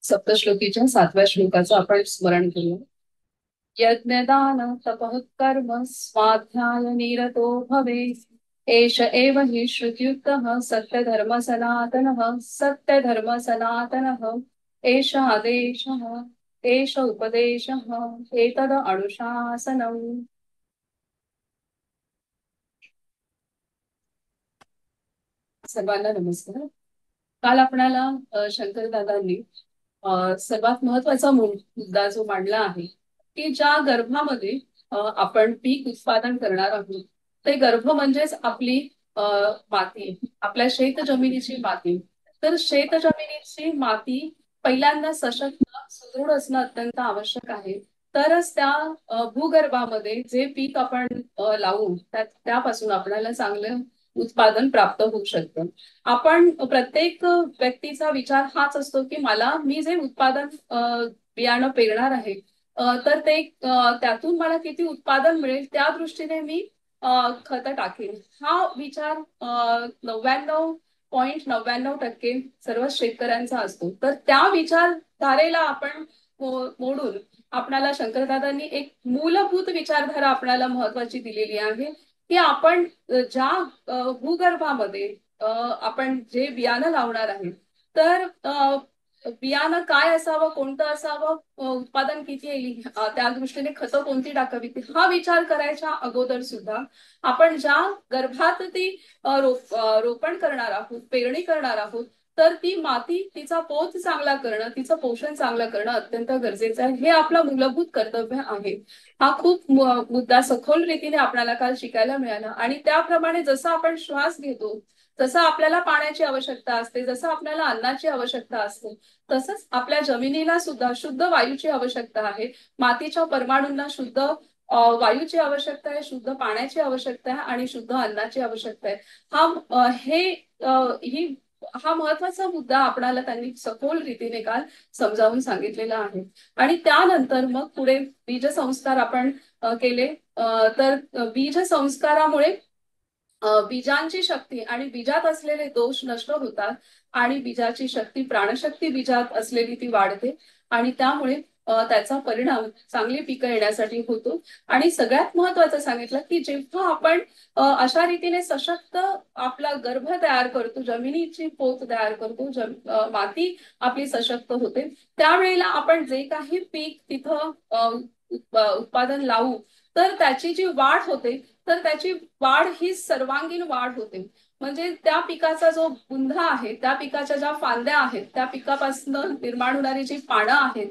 सप्तश्लोकीच्या 7व्या श्लोकाचं आपण स्मरण करूया. यज्ञदान तपः कर्म स्वाध्याय निरतो भवेत् एष एव हि श्रुत्युक्तः सत्यधर्म सनातनः सत्यधर्म सनातनः एष आदेशः एष उपदेशः एतद अनुशासनम्. सर्वांना नमस्कार. काल आपणाला शंकर दादांनी सर्वात महत्वाचा मुद्दा जो मांडला आहे की ज्या गर्भामध्ये आपण पीक उत्पादन करणार आहोत ते गर्भ म्हणजेच आपली माती, आपल्या शेत जमिनीची माती. तर शेत जमिनीची माती पहिल्यांदा सशक्त सुदृढ असणं अत्यंत आवश्यक आहे. तरच त्या भूगर्भामध्ये जे पीक आपण लावू त्यापासून आपल्याला चांगलं उत्पादन प्राप्त होऊ शकतं. आपण प्रत्येक व्यक्तीचा विचार हाच असतो की मी जे उत्पादन बियाणं पेरणार आहे तर ते त्यातून मला किती उत्पादन मिळेल त्या दृष्टीने मी खतं टाकेन. हा विचार 99.99% सर्व शेतकऱ्यांचा असतो. तर त्या विचारधारेला आपण मोडून आपणाला शंकरदादांनी एक मूलभूत विचारधारा आपल्याला महत्वाची दिलेली आहे की आपण ज्या भूगर्भामध्ये आपण जे बियाणं लावणार आहे तर बियाणं काय असावं, कोणतं असावं, उत्पादन किती येईल, त्या दृष्टीने खतं कोणती टाकावी, हा विचार करायच्या अगोदर सुद्धा आपण ज्या गर्भात ती रोपण करणार आहोत, पेरणी करणार आहोत, तर ती माती, तिचा पोत चांगला करणं, तिचं पोषण चांगलं करणं अत्यंत गरजेचं आहे. हे आपलं मूलभूत कर्तव्य आहे. हा खूप मुद्दा सखोल रीतीने आपल्याला काल शिकायला मिळाला. आणि त्याप्रमाणे जसं आपण श्वास घेतो, जसं आपल्याला पाण्याची आवश्यकता असते, जसं आपल्याला अन्नाची आवश्यकता असते, तसंच आपल्या जमिनीला सुद्धा शुद्ध वायूची आवश्यकता आहे. मातीच्या परमाणूंना शुद्ध वायूची आवश्यकता आहे, शुद्ध पाण्याची आवश्यकता आहे आणि शुद्ध अन्नाची आवश्यकता आहे. हा महत्वाचा मुद्दा आपल्याला त्यांनी सखोल रीतीने काल समजावून सांगितलेला आहे. आणि त्यानंतर मग पुढे बीज संस्कार आपण केले. तर बीज संस्कारामुळे बीजांची शक्ती आणि बीजात असलेले दोष नष्ट होतात आणि बीजाची शक्ती, प्राणशक्ती बीजात असलेली ती वाढते आणि त्यामुळे त्याचा परिणाम चांगली पिकं येण्यासाठी होतो. आणि सगळ्यात महत्वाचं सांगितलं की जेव्हा आपण अशा रीतीने सशक्त आपला गर्भ तयार करतो, जमिनीची पोत तयार करतो, माती आपली सशक्त होते, त्यावेळेला आपण जे काही पीक तिथं उत्पादन लावू तर त्याची जी वाढ होते तर त्याची वाढ ही सर्वांगीण वाढ होते. म्हणजे त्या पिकाचा जो बुंधा आहे, त्या पिकाच्या ज्या फांद्या आहेत, त्या पिकापासून निर्माण होणारी जी पानं आहेत,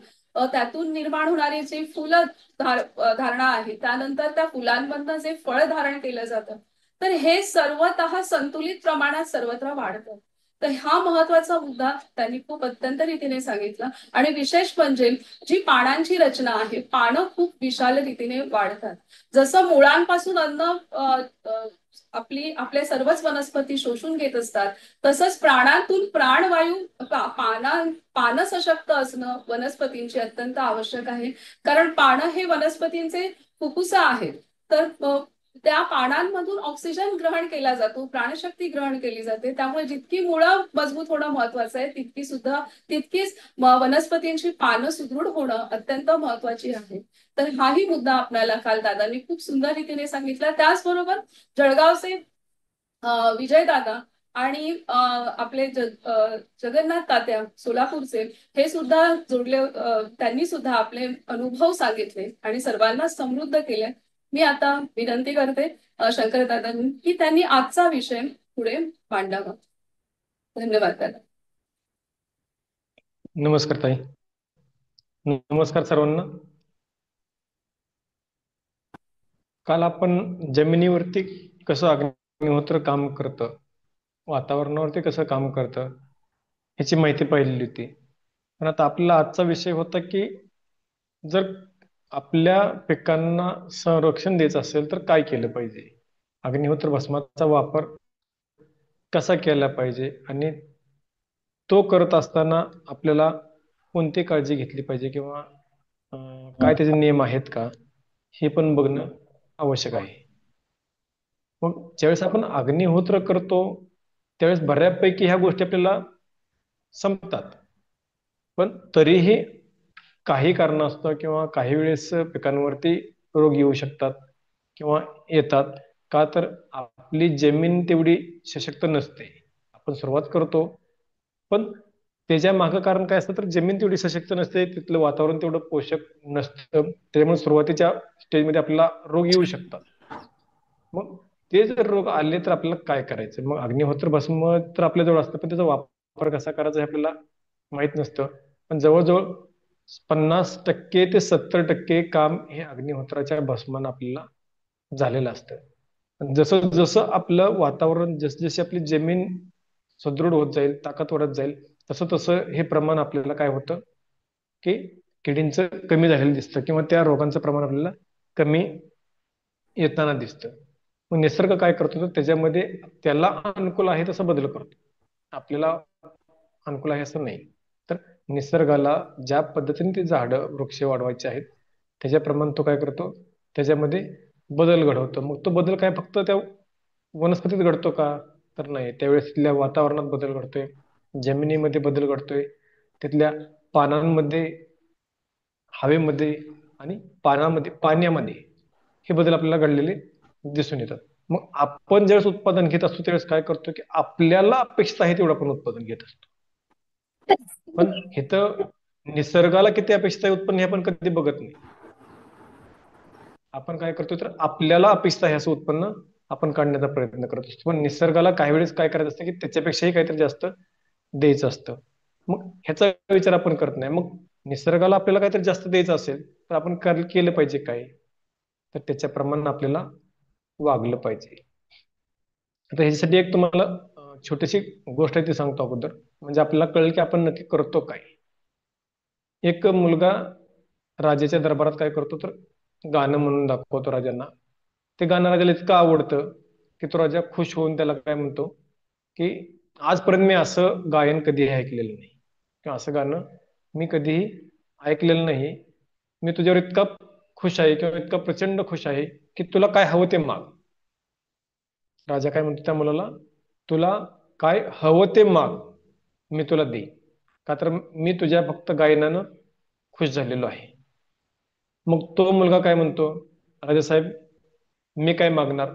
त्यातून निर्माण होणारी जी फुलं धारणा आहे, त्यानंतर त्या फुलांमधनं जे फळ धारण केलं जातं, तर हे सर्वतः संतुलित प्रमाणात सर्वत्र वाढतं. तर हा महत्वाचा मुद्दा त्यांनी खूप अत्यंत रीतीने सांगितला. आणि विशेष म्हणजे जी पानांची रचना आहे, पानं खूप विशाल रीतीने वाढतात. जसं मुळांपासून अन्न आपले सर्वच वनस्पती शोषून घेत असतात, तसंच प्राणातून प्राणवायू पानं सशक्त असणं वनस्पतींची अत्यंत आवश्यक आहे. कारण पानं हे वनस्पतींचे फुफ्फुस आहेत. तर त्या पानांमधून ऑक्सिजन ग्रहण केला जातो, प्राणशक्ती ग्रहण केली जाते. त्यामुळे जितकी मुळं मजबूत होणं महत्वाचं आहे, तितकीच वनस्पतींची पानं सुदृढ होणं अत्यंत महत्वाची आहे. तर हाही मुद्दा आपल्याला काल दादांनी खूप सुंदर रीतीने सांगितला. त्याचबरोबर जळगावचे विजय दादा आणि आपले जगन्नाथ तात्या सोलापूरचे हे सुद्धा जोडले, त्यांनी सुद्धा आपले अनुभव सांगितले आणि सर्वांना समृद्ध केले. मी आता विनंती करते शंकर दादांनी की त्यांनी आजचा विषय पुढे मांडावा. धन्यवाद दादा. नमस्कार ताई. नमस्कार सर्वांना. काल आपण जमिनीवरती कसं अग्निहोत्र काम करतं, वातावरणावरती कसं काम करतं ह्याची माहिती पाहिलेली होती. पण आता आपला आजचा विषय होता की जर आपल्या पिकांना संरक्षण द्यायचं असेल तर काय केलं पाहिजे, अग्निहोत्र भस्माचा वापर कसा केला पाहिजे आणि तो करत असताना आपल्याला कोणती काळजी घेतली पाहिजे किंवा काय त्याचे नियम आहेत का हे पण बघणं आवश्यक आहे. मग ज्यावेळेस आपण अग्निहोत्र करतो त्यावेळेस बऱ्यापैकी ह्या गोष्टी आपल्याला संपतात. पण तरीही काही कारणास्तव किंवा काही वेळेस पिकांवरती रोग येऊ शकतात किंवा येतात. का तर आपली जमीन तेवढी सशक्त नसते. आपण सुरुवात करतो, पण त्याच्या मागं कारण काय असतं, तर जमीन तेवढी सशक्त नसते, तिथलं वातावरण तेवढं पोषक नसतं. त्यामुळे सुरुवातीच्या स्टेजमध्ये आपल्याला रोग येऊ शकतात. मग ते जर रोग आले तर आपल्याला काय करायचं? मग अग्निहोत्र भस्म तर आपल्याजवळ असतं, पण त्याचा वापर कसा करायचा हे आपल्याला माहित नसतं. पण जवळजवळ 50% ते 70% काम हे अग्निहोत्राच्या भस्मानं आपल्याला झालेलं असतं. जसं जसं आपलं वातावरण, जसं जशी आपली जमीन सुदृढ होत जाईल, ताकद वाढत जाईल, तसं तसं हे प्रमाण आपल्याला काय होतं, की किडींचं कमी झालेलं दिसतं किंवा त्या रोगांचं प्रमाण आपल्याला कमी येताना दिसतं. मग निसर्ग काय करतो, तर त्याच्यामध्ये त्याला अनुकूल आहे तसा बदल करतो. आपल्याला अनुकूल आहे असं नाही. तर निसर्गाला ज्या पद्धतीने ते झाडं वृक्ष वाढवायचे आहेत, त्याच्याप्रमाणे तो काय करतो, त्याच्यामध्ये बदल घडवतो. मग तो बदल काय फक्त त्या वनस्पतीत घडतो का? तर नाही. त्यावेळेस तिथल्या वातावरणात बदल घडतोय, जमिनीमध्ये बदल घडतोय, तिथल्या पानांमध्ये, हवेमध्ये आणि पाण्यामध्ये हे बदल आपल्याला घडलेले दिसून येतात. मग आपण ज्यावेळेस उत्पादन घेत असतो त्यावेळेस काय करतो, की आपल्याला अपेक्षित आहे तेवढं आपण उत्पादन घेत असतो. पण हे तर निसर्गाला किती अपेक्षित आहे उत्पन्न हे आपण कधी बघत नाही. आपण काय करतो, तर आपल्याला अपेक्षित आहे असं उत्पन्न आपण काढण्याचा प्रयत्न करत असतो. पण निसर्गाला काही वेळेस काय करायचं असतं, की त्याच्यापेक्षाही काहीतरी जास्त द्यायचं असतं. मग ह्याचा विचार आपण करत नाही. मग निसर्गाला आपल्याला काहीतरी जास्त द्यायचं असेल तर आपण केलं पाहिजे काय, तर त्याच्याप्रमाणे आपल्याला वागलं पाहिजे. आता ह्याच्यासाठी एक तुम्हाला छोटीशी गोष्ट आहे ती सांगतो अगोदर, म्हणजे आपल्याला कळेल की आपण नक्की करतो काय. एक मुलगा राजाच्या दरबारात काय करतो, तर गाणं म्हणून दाखवतो राजांना. ते गाणं राजाला इतकं आवडतं की तो राजा खुश होऊन त्याला काय म्हणतो, की आजपर्यंत मी असं गायन कधीही ऐकलेलं नाही किंवा असं गाणं मी कधीही ऐकलेलं नाही. मी तुझ्यावर इतका खुश आहे किंवा इतका प्रचंड खुश आहे की तुला काय हवं ते माग. राजा काय म्हणतो त्या मुलाला, तुला काय हवं ते माग, मी तुला देईन. का तर मी तुझ्या फक्त गायनानं खुश झालेलो आहे. मग तो मुलगा काय म्हणतो, राजा साहेब मी काय मागणार,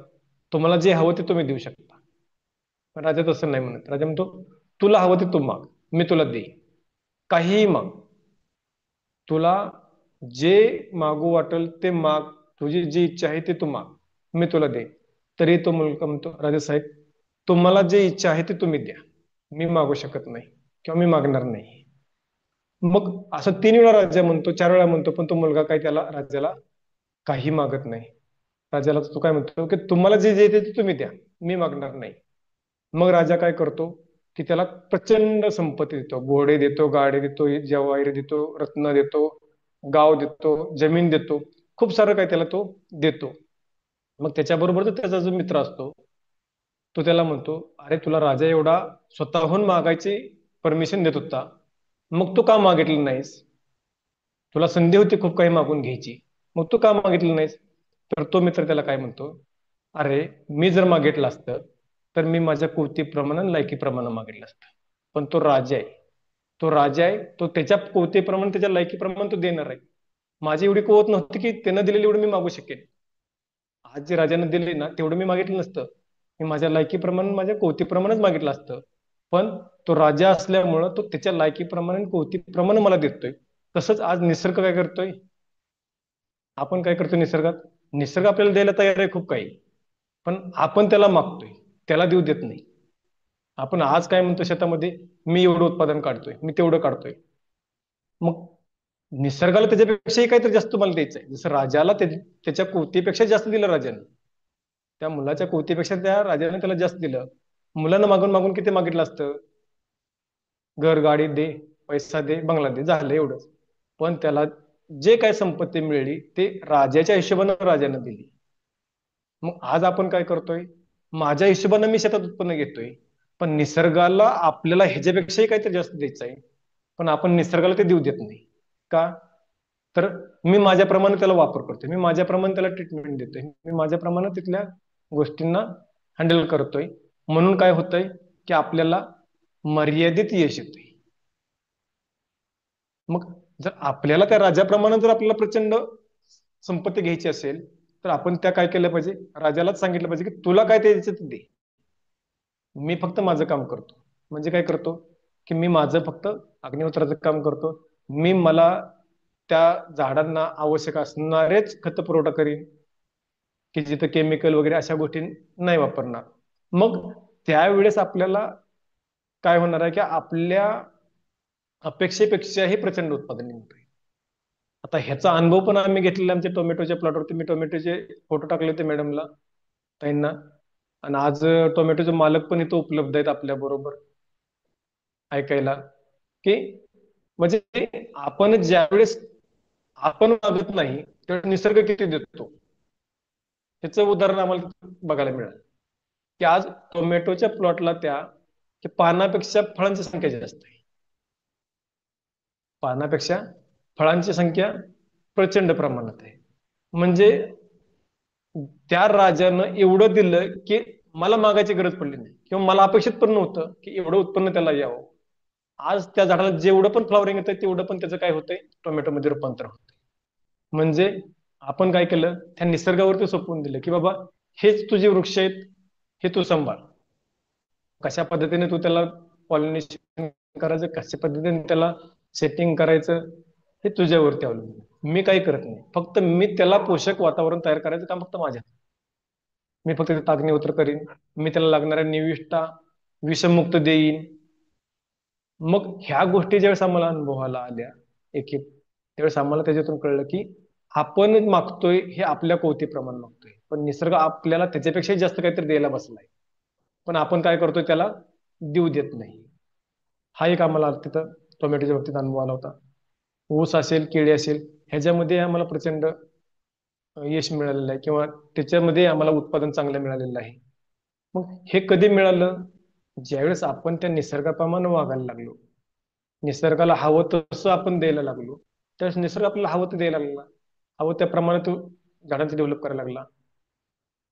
तुम्हाला जे हवं ते तुम्ही देऊ शकता. पण राजा तसं नाही म्हणत. राजा म्हणतो, तुला हवं ते तू माग, मी तुला देईन. काहीही माग, तुला जे मागू वाटेल ते माग, तुझी जी इच्छा आहे ते तू माग, मी तुला देईन. तरी तो मुलगा म्हणतो, राजा साहेब तुम्हाला जे इच्छा आहे ते तुम्ही द्या, मी मागू शकत नाही किंवा मी मागणार नाही. मग असं 3 वेळा राजा म्हणतो, 4 वेळा म्हणतो, पण तो मुलगा काय त्याला राजाला काही मागत नाही. राजाला तो काय म्हणतो, की तुम्हाला जे जे ते तुम्ही द्या, मी मागणार नाही. मग राजा काय करतो, की त्याला प्रचंड संपत्ती देतो, घोडे देतो, गाडी देतो, जवाहीर देतो, रत्न देतो, गाव देतो, जमीन देतो, खूप सारं काय त्याला तो देतो. मग त्याच्याबरोबर त्याचा जो मित्र असतो तो त्याला म्हणतो, अरे तुला राजा एवढा स्वतःहून मागायची परमिशन देत होता, मग तू का मागितलं नाहीस? तुला संधी होती खूप काही मागून घ्यायची, मग तू का मागितलं नाहीस? तर तो मित्र त्याला काय म्हणतो, अरे मी जर मागितलं असतं तर मी माझ्या कुवतीप्रमाणे आणि लायकीप्रमाणे मागितलं असतं. पण तो राजा आहे, तो राजा आहे, तो त्याच्या कुवतीप्रमाणे त्याच्या लायकीप्रमाणे तो देणार आहे. माझी एवढी कुवत नव्हती की त्यानं दिलेली एवढं मी मागू शकेन. आज जे राजाने दिले ना तेवढं मी मागितलं नसतं, मी माझ्या लायकीप्रमाणे माझ्या कौतीप्रमाणेच मागितलं असतं. पण तो राजा असल्यामुळं तो त्याच्या लायकीप्रमाणे आणि कौतीप्रमाणे मला देतोय. तसंच आज निसर्ग काय करतोय, आपण काय करतोय निसर्गात, निसर्ग आपल्याला द्यायला तयार आहे खूप काही, पण आपण त्याला मागतोय, त्याला देऊ देत नाही. आपण आज काय म्हणतो शेतामध्ये, मी एवढं उत्पादन काढतोय, मी तेवढं काढतोय. मग निसर्गाला त्याच्यापेक्षाही काहीतरी जास्त तुम्हाला द्यायचं आहे. जसं राजाला त्याच्या कुवतीपेक्षा जास्त दिलं राजाने, त्या मुलाच्या कुवतीपेक्षा त्या राजाने त्याला जास्त दिलं. मुलानं मागून मागून किती मागितलं असतं, घर गाडी दे, पैसा दे, बंगला दे, झालं एवढंच. पण त्याला जे काय संपत्ती मिळाली ते राजाच्या हिशोबानं राजानं दिली. मग आज आपण काय करतोय, माझ्या हिशोबानं मी शेतात उत्पन्न घेतोय, पण निसर्गाला आपल्याला ह्याच्यापेक्षाही काहीतरी जास्त द्यायचं आहे, पण आपण निसर्गाला ते देऊ देत नाही. का? तर मी माझ्याप्रमाणे त्याला वापर करतोय, मी माझ्याप्रमाणे त्याला ट्रीटमेंट देतोय, मी माझ्याप्रमाणे तिथल्या गोष्टींना हँडल करतोय. म्हणून काय होतंय, की आपल्याला मर्यादित यश येतंय. मग जर आपल्याला त्या राजाप्रमाणे जर आपल्याला प्रचंड संपत्ती घ्यायची असेल, तर आपण त्या काय केलं पाहिजे, राजालाच सांगितलं पाहिजे की तुला काय द्यायचं ते दे, मी फक्त माझं काम करतो. म्हणजे काय करतो, की मी माझं फक्त अग्निहोत्राचं काम करतो. मला त्या झाडांना आवश्यक असणारेच खत पुरवठा करीन, की जिथं केमिकल वगैरे अशा गोष्टी नाही वापरणार. मग त्यावेळेस आपल्याला काय होणार आहे, की आपल्या अपेक्षेपेक्षाही प्रचंड उत्पादन निघतंय. आता ह्याचा अनुभव पण आम्ही घेतलेला आमच्या टोमॅटोच्या प्लॉटवरती. मी टोमॅटोचे फोटो टाकले होते मॅडमला, ताईंना. आणि आज टोमॅटोचे मालक पण इथं उपलब्ध आहेत आपल्या बरोबर ऐकायला, की म्हणजे आपण ज्यावेळेस आपण मागत नाही त्यावेळेस निसर्ग किती देतो, त्याचं उदाहरण आम्हाला बघायला मिळालं. की आज टोमॅटोच्या प्लॉटला त्या की पानापेक्षा फळांची संख्या जास्त आहे. पानापेक्षा फळांची संख्या प्रचंड प्रमाणात आहे. म्हणजे त्या राजानं एवढं दिलं की मला मागायची गरज पडली नाही, किंवा मला अपेक्षित पण नव्हतं की एवढं उत्पन्न त्याला यावं. आज त्या झाडाला जेवढं पण फ्लॉवरिंग येतं तेवढं पण त्याचं काय होतंय, टोमॅटोमध्ये रूपांतर होतंय. म्हणजे आपण काय केलं, त्या निसर्गावरती सोपवून दिलं की बाबा हेच तुझे वृक्ष आहेत, हे तू सांभाळ. कशा पद्धतीने तू त्याला पॉलिनेशन करायचं, कशा पद्धतीने त्याला सेटिंग करायचं, हे तुझ्यावरती अवलंबून आहे. मी काही करत नाही, फक्त मी त्याला पोषक वातावरण तयार करायचं काम फक्त माझ्या. मी फक्त तागणी उतर करीन, मी त्याला लागणाऱ्या निविष्ठा विषमुक्त देईन. मग ह्या गोष्टी ज्यावेळेस आम्हाला अनुभवाला आल्या एक एक, त्यावेळेस आम्हाला त्याच्यातून कळलं की आपण मागतोय हे आपल्या कोवतीप्रमाणे मागतोय, पण निसर्ग आपल्याला त्याच्यापेक्षा जास्त काहीतरी द्यायला बसलाय, पण आपण काय करतोय, त्याला देऊ देत नाही. हा एक आम्हाला तिथं टोमॅटोच्या बाबतीत अनुभव आला होता. ऊस असेल, केळी असेल, ह्याच्यामध्ये आम्हाला प्रचंड यश मिळालेलं आहे, किंवा त्याच्यामध्ये आम्हाला उत्पादन चांगलं मिळालेलं आहे. मग हे कधी मिळालं, ज्यावेळेस आपण त्या निसर्गाप्रमाणे वागायला लागलो, निसर्गाला हवं तसं आपण द्यायला लागलो, त्यावेळेस निसर्ग आपल्याला हवं ते द्यायला लागला, हवं त्याप्रमाणे तो झाडांचं डेव्हलप करायला लागला.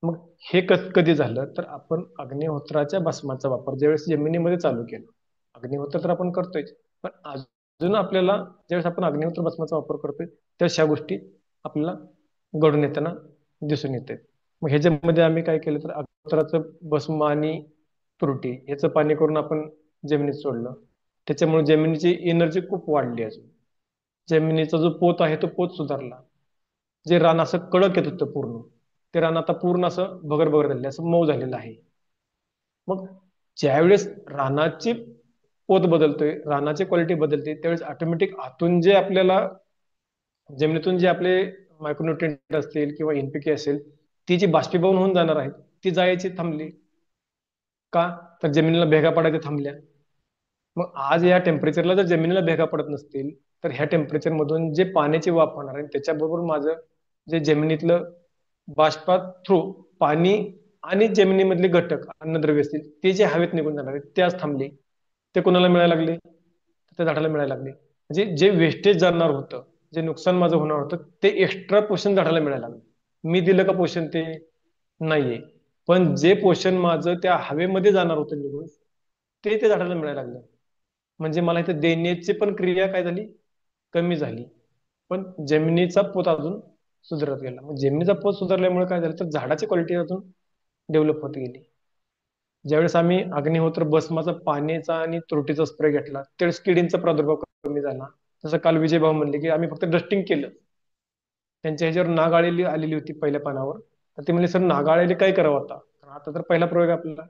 मग हे कधी झालं, तर आपण अग्निहोत्राच्या भस्माचा वापर ज्यावेळेस जमिनीमध्ये चालू केला. अग्निहोत्र तर आपण करतोय, पण अजून आपल्याला ज्यावेळेस आपण अग्निहोत्र भस्माचा वापर करतोय त्यावेळेस ह्या गोष्टी आपल्याला घडून येताना दिसून येते. मग ह्याच्यामध्ये आम्ही काय केलं, तर अग्निहोत्राचं भस्म आणि तुरटी याचं पाणी करून आपण जमिनीत सोडलं. त्याच्यामुळे जमिनीची एनर्जी खूप वाढली. अजून जमिनीचा जो पोत आहे तो पोत सुधारला. जे रान असं कडक येत होतं पूर्ण, ते रान आता पूर्ण असं भगर भगर झालेलं असं मऊ झालेलं आहे. मग ज्यावेळेस रानाची पोत बदलतोय, रानाची क्वालिटी बदलते, त्यावेळेस ऑटोमॅटिक आतून जे आपल्याला जमिनीतून जे आपले मायक्रोन्युट्रिएंट असतील किंवा एनपीके असेल, ती जी बाष्पीभवन होऊन जाणार आहेत, ती जायची थांबली. का, तर जमिनीला भेगा पडायच्या थांबल्या. मग आज या टेम्परेचरला जर जमिनीला भेगा पडत नसतील, तर ह्या टेम्परेचर मधून जे पाण्याची वाफ होणार आहे, त्याच्याबरोबर माझं जे जमिनीतलं बाष्पात थ्रू पाणी आणि जमिनीमधले घटक अन्नद्रव्य असतील ते जे हवेत निघून जाणार आहेत, ते आज थांबले. ते कोणाला मिळायला लागले, त्या झाडाला मिळायला लागले. म्हणजे जे वेस्टेज जाणार होतं, जे नुकसान माझं होणार होतं, ते एक्स्ट्रा पोषण झाडाला मिळायला लागलं. मी दिलं का पोषण, ते नाहीये, पण जे पोषण माझं त्या हवेमध्ये जाणार होतं निघून, ते त्या झाडाला मिळायला लागलं. म्हणजे मला इथे देण्याची पण क्रिया काय झाली, कमी झाली, पण जमिनीचा पोत अजून सुधारत गेला. मग जमिनीचा पोत सुधारल्यामुळे काय झालं, तर झाडाची क्वालिटी अजून डेव्हलप होत गेली. ज्यावेळेस आम्ही अग्निहोत्र भस्माचा पाण्याचा आणि त्रुटीचा स्प्रे घेतला, त्यावेळेस किडींचा प्रादुर्भाव कमी झाला. जसं काल विजय भाऊ म्हणले की आम्ही फक्त डस्टिंग केलं, त्यांच्या ह्याच्यावर नाग आलेली होती पहिल्या पानावर, तर ते म्हणले सर नाग काय करावं आता, आता तर पहिला प्रयोग आहे आपल्याला.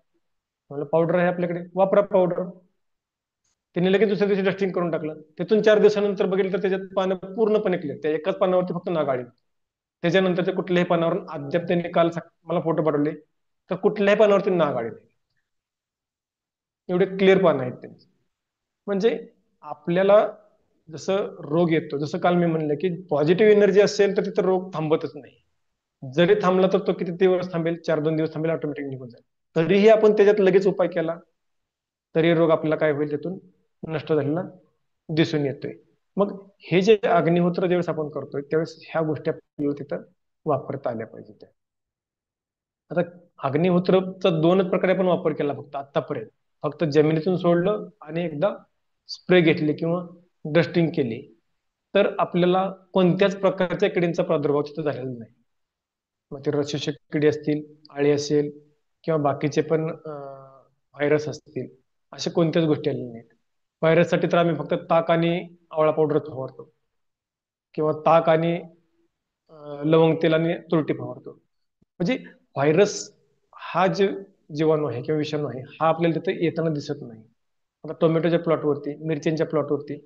म्हणलं पावडर आहे आपल्याकडे, वापरा पावडर. त्यांनी लगेच दुसऱ्या दिवशी डस्टिंग करून टाकलं. तिथून 4 दिवसानंतर बघितलं तर त्याच्यात पानं पूर्णपणे क्लिअर, त्या एकाच पानावरती फक्त नागाळी. त्याच्यानंतरच्या कुठल्याही पानावर अद्याप त्यांनी काल मला फोटो पाठवले, तर कुठल्याही पानावरती नागाळी नाही. एवढे क्लिअर पानं आहेत त्यांचे. म्हणजे आपल्याला जसं रोग येतो, जसं काल मी म्हणलं की पॉझिटिव्ह एनर्जी असेल तर तिथं रोग थांबतच नाही. जरी थांबला तर तो किती दिवस थांबेल, 4-2 दिवस थांबेल, ऑटोमॅटिक निघून जाईल. तरीही आपण त्याच्यात लगेच उपाय केला, तरी रोग आपल्याला काय होईल, त्यातून नष्ट झालेला दिसून येतोय. मग हे जे अग्निहोत्र ज्यावेळेस आपण करतोय त्यावेळेस ह्या गोष्टी आपल्याला तिथं वापरता आल्या पाहिजेत. आता अग्निहोत्रचा 2च प्रकारे आपण वापर केला फक्त आतापर्यंत, फक्त जमिनीतून सोडलं आणि एकदा स्प्रे घेतले किंवा डस्टिंग केली. तर आपल्याला कोणत्याच प्रकारच्या किडींचा प्रादुर्भाव तिथे झालेला नाही. मग ते रसशोषक किडी असतील, आळी असेल, किंवा बाकीचे पण व्हायरस असतील, अशा कोणत्याच गोष्टी आलेल्या नाहीत. व्हायरससाठी तर आम्ही फक्त ताक आणि आवळा पावडर फवारतो, किंवा ताक आणि लवंग तेल आणि तुरटी फवारतो. म्हणजे व्हायरस हा जे जीवाणू आहे किंवा विषाणू आहे, हा आपल्याला तिथे येताना दिसत नाही. आता टोमॅटोच्या प्लॉटवरती, मिरच्यांच्या प्लॉटवरती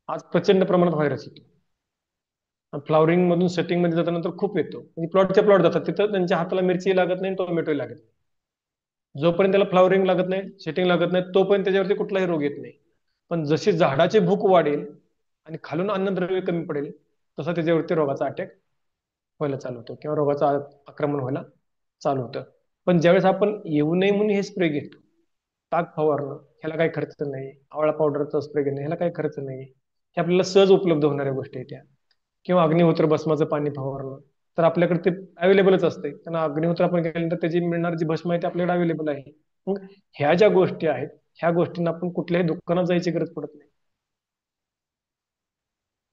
आज प्रचंड प्रमाणात व्हायरस येतो. फ्लॉवरिंग मधून सेटिंग मध्ये जाताना तर खूप येतो. म्हणजे प्लॉटच्या प्लॉट जातात तिथं त्यांच्या हाताला मिरची लागत नाही, टोमॅटो लागत नाही. जोपर्यंत त्याला फ्लॉवरिंग लागत नाही, सेटिंग लागत नाही, तोपर्यंत त्याच्यावरती कुठलाही रोग येत नाही. पण जशी झाडाची भूक वाढेल आणि खालून अन्नद्रव्य कमी पडेल, तसा त्याच्यावरती रोगाचा अटॅक व्हायला चालू होतो, किंवा रोगाचं आक्रमण व्हायला चालू होतं. पण ज्यावेळेस आपण येऊ नये म्हणून हे स्प्रे घेतो, ताक फवारणं, ह्याला काही खर्च नाही, आवळा पावडरचा स्प्रे घेणं, ह्याला काही खर्च नाही, हे आपल्याला सहज उपलब्ध होणाऱ्या गोष्टी आहेत त्या. किंवा अग्निहोत्र भस्माचं पाणी फवारणं, तर आपल्याकडे ते अवेलेबलच असते, कारण अग्निहोत्र आपण केल्यानंतर त्याची मिळणारी जी भस्म आहे ते आपल्याकडे अवेलेबल आहे. मग ह्या ज्या गोष्टी आहेत, ह्या गोष्टींना आपण कुठल्याही दुकानात जायची गरज पडत नाही.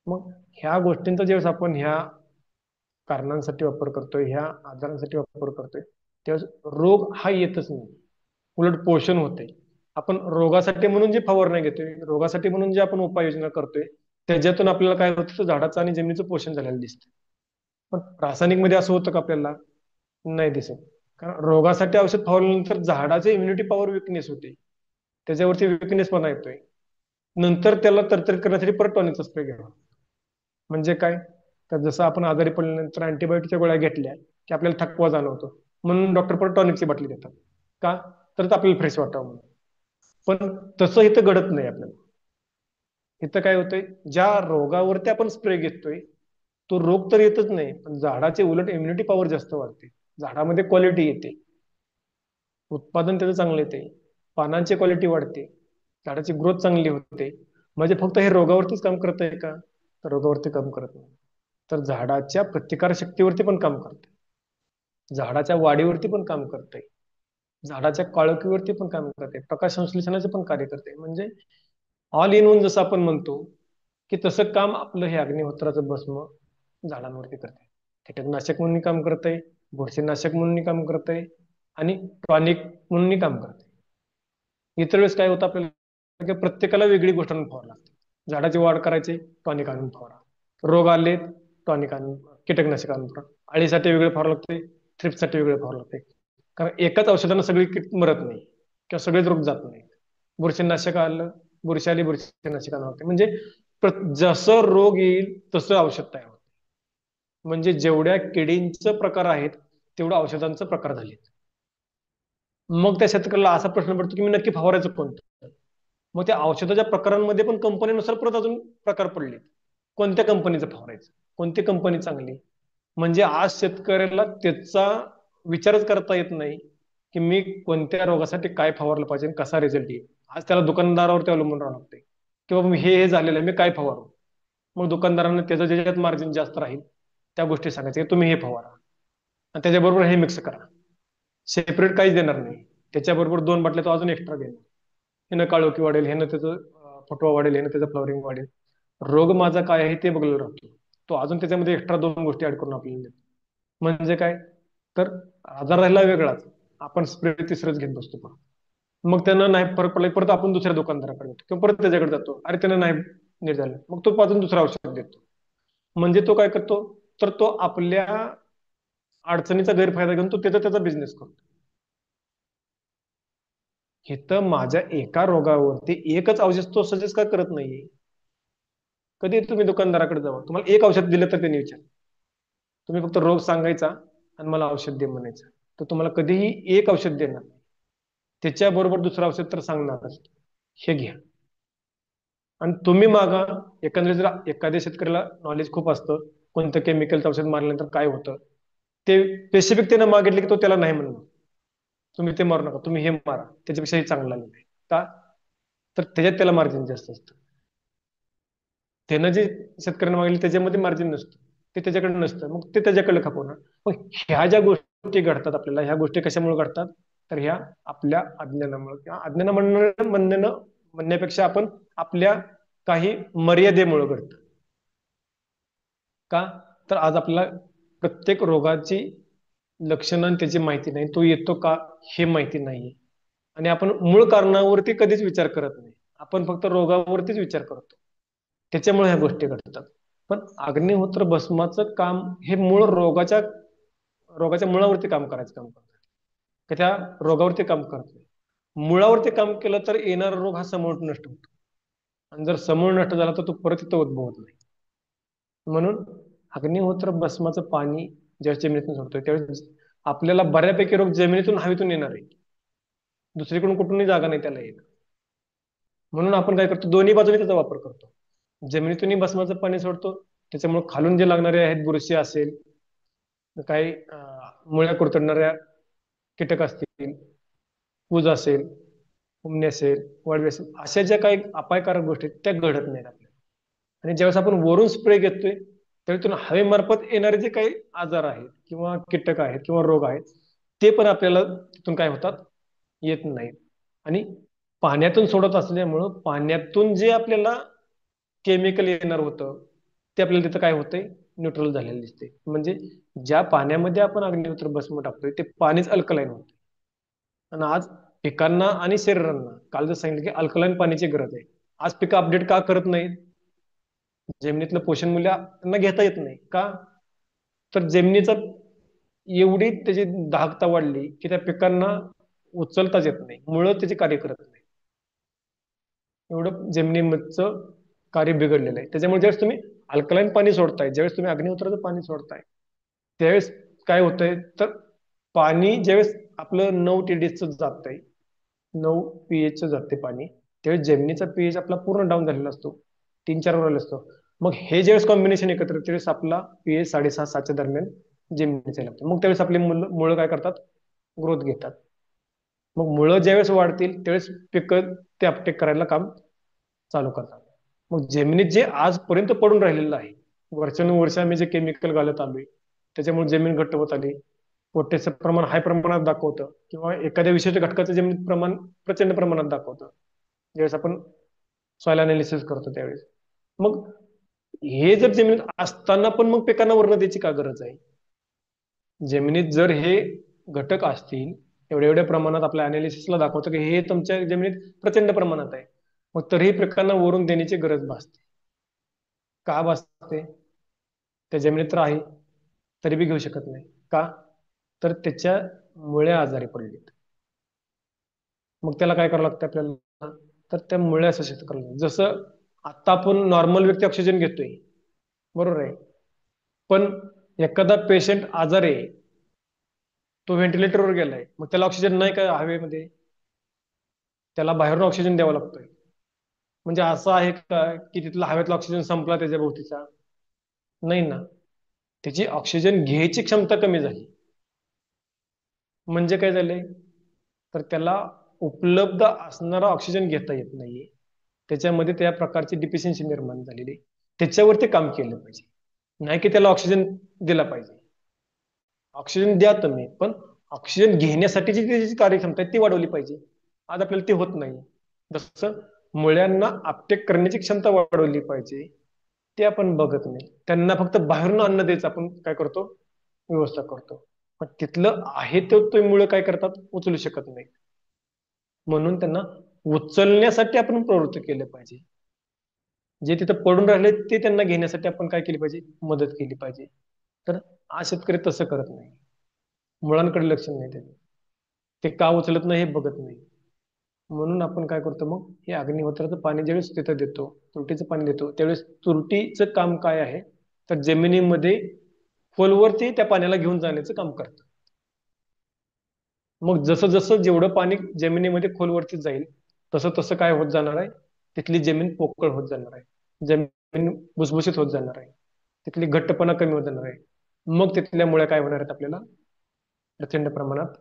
मग ह्या गोष्टींचा ज्यावेळेस आपण ह्या कारणांसाठी वापर करतोय, ह्या आजारांसाठी वापर करतोय, त्यावेळेस रोग हा येतच नाही, उलट पोषण होते. आपण रोगासाठी म्हणून जे फवारणी घेतोय, रोगासाठी म्हणून जे आपण उपाययोजना करतोय, त्याच्यातून आपल्याला काय होतं, झाडाचं आणि जमिनीचं पोषण झालेलं दिसतं. पण रासायनिक मध्ये असं होतं का आपल्याला? नाही दिसत. कारण रोगासाठी औषध फवारल्यानंतर झाडाचे इम्युनिटी पॉवर विकनेस होते, त्याच्यावरती विकनेस पण येतोय. नंतर त्याला तरतरीत करण्यासाठी परत टॉनिकचा स्प्रे घ्यावा. म्हणजे काय? तर जसं आपण आजारी पडल्यानंतर अँटीबायोटिकच्या गोळ्या घेतल्या की आपल्याला थकवा जाणवतो, म्हणून डॉक्टर परत टॉनिकची बाटली देतात. का? तर आपल्याला फ्रेश वाटावं म्हणून. पण तसं इथं घडत नाही आपल्याला. इथं काय होतंय, ज्या रोगावरती आपण स्प्रे घेतोय तो रोग तर येतच नाही, पण झाडाचे उलट इम्युनिटी पॉवर जास्त वाढते, झाडामध्ये क्वालिटी येते, उत्पादन त्याचं चांगलं येते, पानांची क्वालिटी वाढते, झाडाची ग्रोथ चांगली होते. म्हणजे फक्त हे रोगावरतीच काम करत आहे का? तर रोगावरती काम करत नाही, तर झाडाच्या प्रतिकार शक्तीवरती पण काम करते, झाडाच्या वाढीवरती पण काम करते, झाडाच्या काळोखीवरती पण काम करते, प्रकाश संश्लेषणाचे पण कार्य करते. म्हणजे ऑल इन वन जसं आपण म्हणतो, की तसं काम आपलं हे अग्निहोत्राचं भस्म झाडांवरती करते. कीटकनाशक म्हणून काम करतंय, बुरशीनाशक म्हणून काम करतंय, आणि टॉनिक म्हणून काम करते. इतर वेळेस काय होतं आपल्याला, की प्रत्येकाला वेगळी गोष्ट आणून फवारा लागते. झाडाची वाढ करायची, टॉनिक आणून फवारा. रोग आले, टॉनिक आणून, कीटकनाशक आणून फवारा. अळीसाठी वेगळे फवारा लागते, थ्रिप्ससाठी वेगळे फवारा लागते. कारण एकाच औषधानं सगळी कीट मरत नाही, किंवा सगळेच रोग जात नाही. बुरशीनाशक आलं, बुरशी आली, बुरशीनाशक आणावं लागते. म्हणजे जसं रोग येईल तसं औषध तयार होतं. म्हणजे जेवढ्या किडींचं प्रकार आहेत, तेवढ्या औषधांचं प्रकार झाले. मग त्या शेतकऱ्याला असा प्रश्न पडतो की मी नक्की फवारायचं कोणतं? मग त्या औषधाच्या प्रकारांमध्ये पण कंपनीनुसार परत अजून प्रकार पडले, कोणत्या कंपनीचं फवारायचं, कोणती कंपनी चांगली. म्हणजे आज शेतकऱ्याला त्याचा विचारच करता येत नाही की मी कोणत्या रोगासाठी काय फवारलं पाहिजे, कसा रिझल्ट येईल. आज त्याला दुकानदारावरती अवलंबून राहावं लागते, की बाबा हे हे झालेलं आहे, मी काय फवारू. मग दुकानदारांना त्याचं ज्याच्यात मार्जिन जास्त राहील त्या गोष्टी सांगायच्या, की तुम्ही हे फवारा आणि त्याच्याबरोबर हे मिक्स करा. सेपरेट काहीच देणार नाही, त्याच्याबरोबर 2 बाटल्या तो अजून एक्स्ट्रा देणार. ह्यानं काळोखी वाढेल, ह्यानं त्याचं फुटवा वाढेल, ह्यानं त्याचं फ्लॉवरिंग वाढेल. रोग माझा काय आहे ते बघलं राहतो, तो अजून त्याच्यामध्ये एक्स्ट्रा 2 गोष्टी ऍड करून आपल्याला देतो. म्हणजे काय? तर आजार राहिला वेगळाच, आपण स्प्रे तिसरंच घेत बसतो परत. मग त्यांना नाही फरक पडला परत आपण दुसऱ्या दुकानदाराकडे जातो, किंवा परत त्याच्याकडे जातो, अरे त्यांना नाही नीट झालं, मग तो अजून दुसरं औषध देतो. म्हणजे तो काय करतो, तर तो आपल्या अडचणीचा गैरफायदा घेऊन तो त्याचा बिझनेस करतो. इथं माझ्या एका रोगावरती एकच औषध तो सजेस्ट का करत नाहीये? कधी तुम्ही दुकानदाराकडे जावा, तुम्हाला एक औषध दिलं तर त्यांनी विचार, तुम्ही फक्त रोग सांगायचा आणि मला औषध दे म्हणायचं, तर तुम्हाला कधीही एक औषध देणार, त्याच्याबरोबर दुसरं औषध तर सांगणारच, हे घ्या. आणि तुम्ही मागा, एकंदरीत जर एखाद्या शेतकऱ्याला नॉलेज खूप असतं कोणतं केमिकलचं औषध मारल्यानंतर काय होतं, ते स्पेसिफिक त्यानं मागितले की तो त्याला नाही म्हणणार, तुम्ही ते मारू नका, तुम्ही हे मारा, त्याच्यापेक्षा हे चांगलं नाही. का? तर त्याच्यात त्याला मार्जिन जास्त असतं. त्यानं जे शेतकऱ्यांना मागले त्याच्यामध्ये मार्जिन नसतं, ते त्याच्याकडे नसतं, मग ते त्याच्याकडे खपवणार. मग ह्या ज्या गोष्टी घडतात आपल्याला, ह्या गोष्टी कशामुळे घडतात, तर ह्या आपल्या अज्ञानामुळे, किंवा अज्ञान म्हणण्यापेक्षा आपण आपल्या काही मर्यादेमुळे घडतं. का? तर आज आपल्याला प्रत्येक रोगाची लक्षणं आणि त्याची माहिती नाही, तो येतो का हे माहिती नाहीये. आणि आपण मूळ कारणावरती कधीच विचार करत नाही, आपण फक्त रोगावरतीच विचार करतो. त्याच्यामुळे ह्या गोष्टी घडतात. पण अग्निहोत्र भस्माचं काम हे मूळ रोगाच्या मुळावरती काम करायचं काम करतं, की त्या रोगावरती काम करत नाही. मुळावरती काम केलं तर येणारा रोग हा समूळ नष्ट होतो, आणि जर समूळ नष्ट झाला तर तो परत तिथं उद्भवत नाही. म्हणून अग्निहोत्र भस्माचं पाणी ज्यावेळेस जमिनीतून सोडतोय त्यावेळेस आपल्याला बऱ्यापैकी रोग जमिनीतून हवेतून येणार आहे, दुसरीकडून कुठूनही जागा नाही त्याला येणं. म्हणून आपण काय करतो, दोन्ही बाजूने त्याचा वापर करतो. जमिनीतूनही भस्माचं पाणी सोडतो, त्याच्यामुळे खालून जे लागणारे आहेत, बुरशी असेल, काही मुळ्या कुरतडणाऱ्या कीटक असतील, पूज असेल, उमणी असेल, वाळवी असेल, अशा ज्या काही अपायकारक गोष्टी आहेत, त्या घडत नाहीत आपल्याला. आणि ज्यावेळेस आपण वरून स्प्रे घेतोय त्यातून हवेमार्फत येणारे जे काही आजार आहेत किंवा कीटक आहेत किंवा रोग आहेत, ते पण आपल्याला तिथून काय होतात, येत नाहीत. आणि पाण्यातून सोडत असल्यामुळं पाण्यातून जे आपल्याला केमिकल येणार होतं ते आपल्याला तिथं काय होतंय, न्यूट्रल झालेलं दिसते. म्हणजे ज्या पाण्यामध्ये आपण अग्निहोत्र भस्म टाकतोय ते पाणीच अल्कलाईन होतं. आणि आज पिकांना आणि शरीरांना काल जर सांगितलं की अल्कलाईन पाण्याची गरज आहे, आज पिकं अपडेट का करत नाहीत? जमिनीतलं पोषण मूल्य त्यांना घेता येत नाही का? तर जमिनीचा एवढी त्याची दाहकता वाढली की त्या पिकांना उचलताच येत नाही, मुळं त्याचे कार्य करत नाही. एवढं जमिनीचं कार्य बिघडलेलं आहे. त्याच्यामुळे ज्यावेळेस तुम्ही अल्कलाईन पाणी सोडताय, ज्यावेळेस तुम्ही अग्निहोत्राचं पाणी सोडताय, त्यावेळेस काय होतंय, तर पाणी ज्यावेळेस आपलं 9 TDS जातंय, 9 pH जाते पाणी, त्यावेळेस जमिनीचा पीएच आपला पूर्ण डाऊन झालेला असतो, 3-4 वर असतो. मग हे ज्यावेळेस कॉम्बिनेशन एकत्र त्यावेळेस आपला पीएच 6.5-7च्या दरम्यान जमिनीचा लागतो. मग त्यावेळेस आपली मुळं काय करतात, ग्रोथ घेतात. मग मुळं ज्यावेळेस वाढतील त्यावेळेस पिकं ते अपटेक करायला काम चालू करतात. मग जमिनीत जे आजपर्यंत पडून राहिलेलं आहे, वर्षानुवर्ष आम्ही जे केमिकल घालत आलोय त्याच्यामुळे जमीन घट्ट होत आली, पोटॅशचं प्रमाण हाय प्रमाणात दाखवतं किंवा एखाद्या विशिष्ट घटकाचं जमिनीत प्रमाण प्रचंड प्रमाणात दाखवतं ज्यावेळेस आपण सॉइल अनालिसिस करतो त्यावेळेस. मग हे जर जमिनीत असताना पण मग पिकांना वर्ण द्यायची का गरज आहे? जमिनीत जर हे घटक असतील, एवढ्या एवढ्या प्रमाणात आपल्या अनालिसिसला दाखवतं की हे तुमच्या जमिनीत प्रचंड प्रमाणात आहे, मग तरीही पिकांना वरून देण्याची गरज भासते का? भासते? त्या जमिनीत तर आहे तरी बी घेऊ शकत नाही का? तर त्याच्या मुळ्या आजारी पडलेत. मग त्याला काय करावं लागतं आपल्याला, तर त्या मुळ्या सशक्त करावं लागतं. जसं आता आपण नॉर्मल व्यक्ती ऑक्सिजन घेतोय, बरोबर आहे, पण एखादा पेशंट आजार आहे, तो व्हेंटिलेटरवर गेलाय, मग त्याला ऑक्सिजन नाही का हवेमध्ये, त्याला बाहेरून ऑक्सिजन द्यावा लागतोय. म्हणजे असं आहे का की तिथला हवेतला ऑक्सिजन संपला त्याच्या भोवतीचा? नाही ना, त्याची ऑक्सिजन घ्यायची क्षमता कमी झाली. म्हणजे काय झालंय, तर त्याला उपलब्ध असणारा ऑक्सिजन घेता येत नाहीये, त्याच्यामध्ये त्या प्रकारची डिफिशियन्सी निर्माण झालेली आहे. त्याच्यावरती काम केलं पाहिजे, नाही की त्याला ऑक्सिजन दिला पाहिजे. ऑक्सिजन द्या तुम्ही, पण ऑक्सिजन घेण्यासाठीची त्याची कार्यक्षमता आहे ती वाढवली पाहिजे. आज आपल्याला ते होत नाही. जसं मुळ्यांना अपटेक करण्याची क्षमता वाढवली पाहिजे, ते आपण बघत नाही. त्यांना फक्त बाहेरून अन्न द्यायचं आपण काय करतो, व्यवस्था करतो. पण तिथलं आहे ते मुळे काय करतात, उचलू शकत नाही. म्हणून त्यांना उचलण्यासाठी आपण प्रवृत्त केलं पाहिजे. जे तिथं पडून राहिले ते त्यांना घेण्यासाठी आपण काय केली पाहिजे, मदत केली पाहिजे. तर आज शेतकरी तसं करत नाही, मुळांकडे लक्ष नाही देत, ते का उचलत नाही हे बघत नाही. म्हणून आपण काय करतो, मग हे अग्निहोत्राचं पाणी ज्यावेळेस तिथं देतो, तुरटीचं पाणी देतो, त्यावेळेस तुरटीचं काम काय आहे, तर जमिनीमध्ये खोलवरती त्या पाण्याला घेऊन जाण्याचं काम करतं. मग जसं जसं जेवढं पाणी जमिनीमध्ये खोलवरती जाईल तसं तसं काय होत जाणार आहे, तिथली जमीन पोकळ होत जाणार आहे, जमीन भुसभुशीत होत जाणार आहे, तिथली घट्टपणा कमी होत जाणार आहे. मग तिथल्या मुळ्या काय होणार आहेत, आपल्याला प्रचंड प्रमाणात